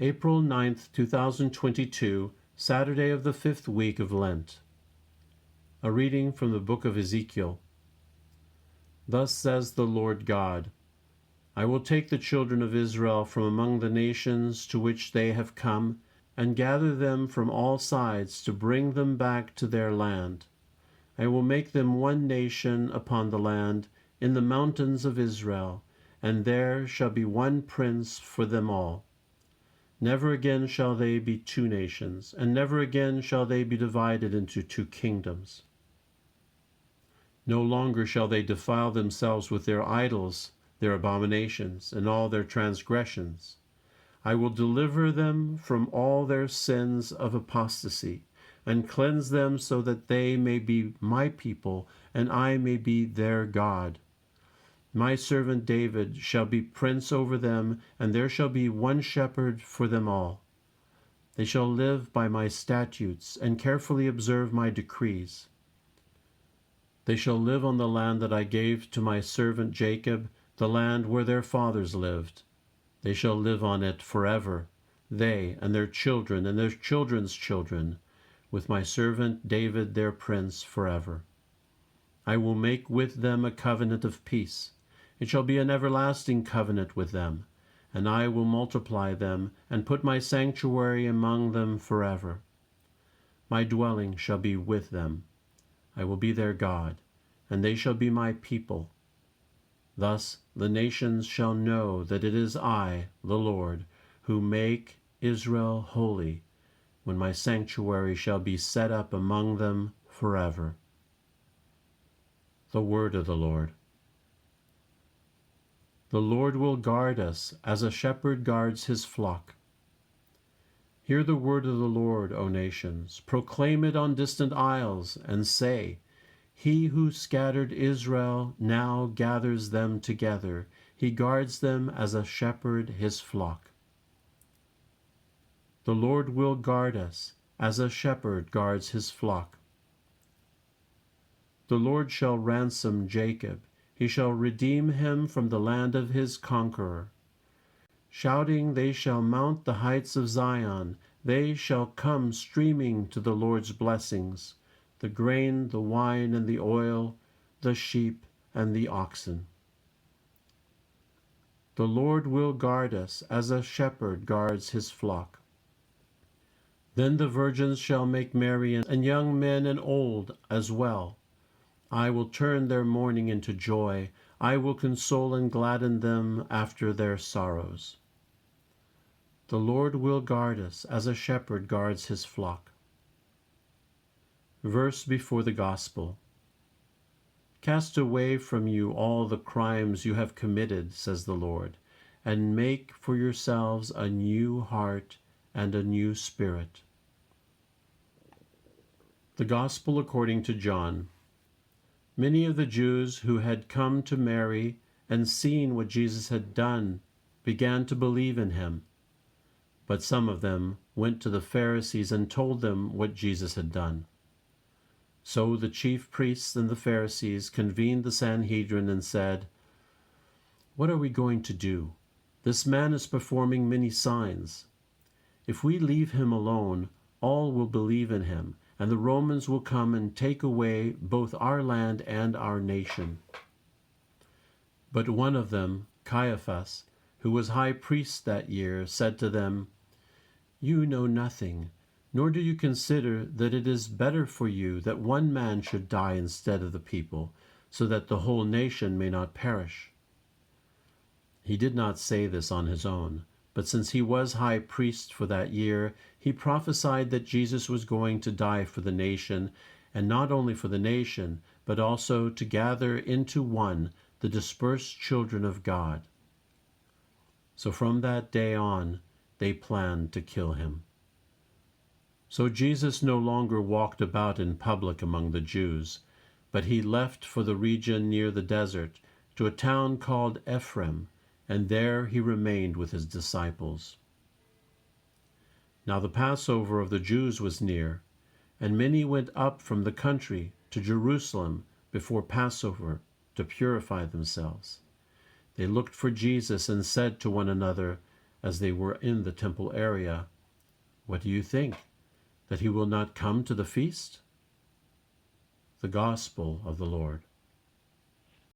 April 9th, 2022, Saturday of the 5th week of Lent. A reading from the book of Ezekiel. Thus says the Lord God, I will take the children of Israel from among the nations to which they have come, and gather them from all sides to bring them back to their land. I will make them one nation upon the land, in the mountains of Israel, and there shall be one prince for them all. Never again shall they be two nations, and never again shall they be divided into two kingdoms. No longer shall they defile themselves with their idols, their abominations, and all their transgressions. I will deliver them from all their sins of apostasy, and cleanse them so that they may be my people, and I may be their God. My servant David shall be prince over them, and there shall be one shepherd for them all. They shall live by my statutes, and carefully observe my decrees. They shall live on the land that I gave to my servant Jacob, the land where their fathers lived. They shall live on it forever, they and their children and their children's children, with my servant David their prince forever. I will make with them a covenant of peace. It shall be an everlasting covenant with them, and I will multiply them and put my sanctuary among them forever. My dwelling shall be with them. I will be their God, and they shall be my people. Thus the nations shall know that it is I, the Lord, who make Israel holy, when my sanctuary shall be set up among them forever. The word of the Lord. The Lord will guard us as a shepherd guards his flock. Hear the word of the Lord, O nations. Proclaim it on distant isles, and say, He who scattered Israel now gathers them together. He guards them as a shepherd his flock. The Lord will guard us as a shepherd guards his flock. The Lord shall ransom Jacob. He shall redeem him from the land of his conqueror. Shouting, they shall mount the heights of Zion. They shall come streaming to the Lord's blessings, the grain, the wine, and the oil, the sheep, and the oxen. The Lord will guard us as a shepherd guards his flock. Then the virgins shall make merry, and young men and old as well. I will turn their mourning into joy. I will console and gladden them after their sorrows. The Lord will guard us as a shepherd guards his flock. Verse before the Gospel. Cast away from you all the crimes you have committed, says the Lord, and make for yourselves a new heart and a new spirit. The Gospel according to John. Many of the Jews who had come to Mary and seen what Jesus had done began to believe in him. But some of them went to the Pharisees and told them what Jesus had done. So the chief priests and the Pharisees convened the Sanhedrin and said, What are we going to do? This man is performing many signs. If we leave him alone, all will believe in him, and the Romans will come and take away both our land and our nation. But one of them, Caiaphas, who was high priest that year, said to them, You know nothing, nor do you consider that it is better for you that one man should die instead of the people, so that the whole nation may not perish. He did not say this on his own, but since he was high priest for that year, he prophesied that Jesus was going to die for the nation, and not only for the nation, but also to gather into one the dispersed children of God. So from that day on, they planned to kill him. So Jesus no longer walked about in public among the Jews, but he left for the region near the desert, to a town called Ephraim, and there he remained with his disciples. Now the Passover of the Jews was near, and many went up from the country to Jerusalem before Passover to purify themselves. They looked for Jesus and said to one another, as they were in the temple area. What do you think? That he will not come to the feast? The Gospel of the Lord.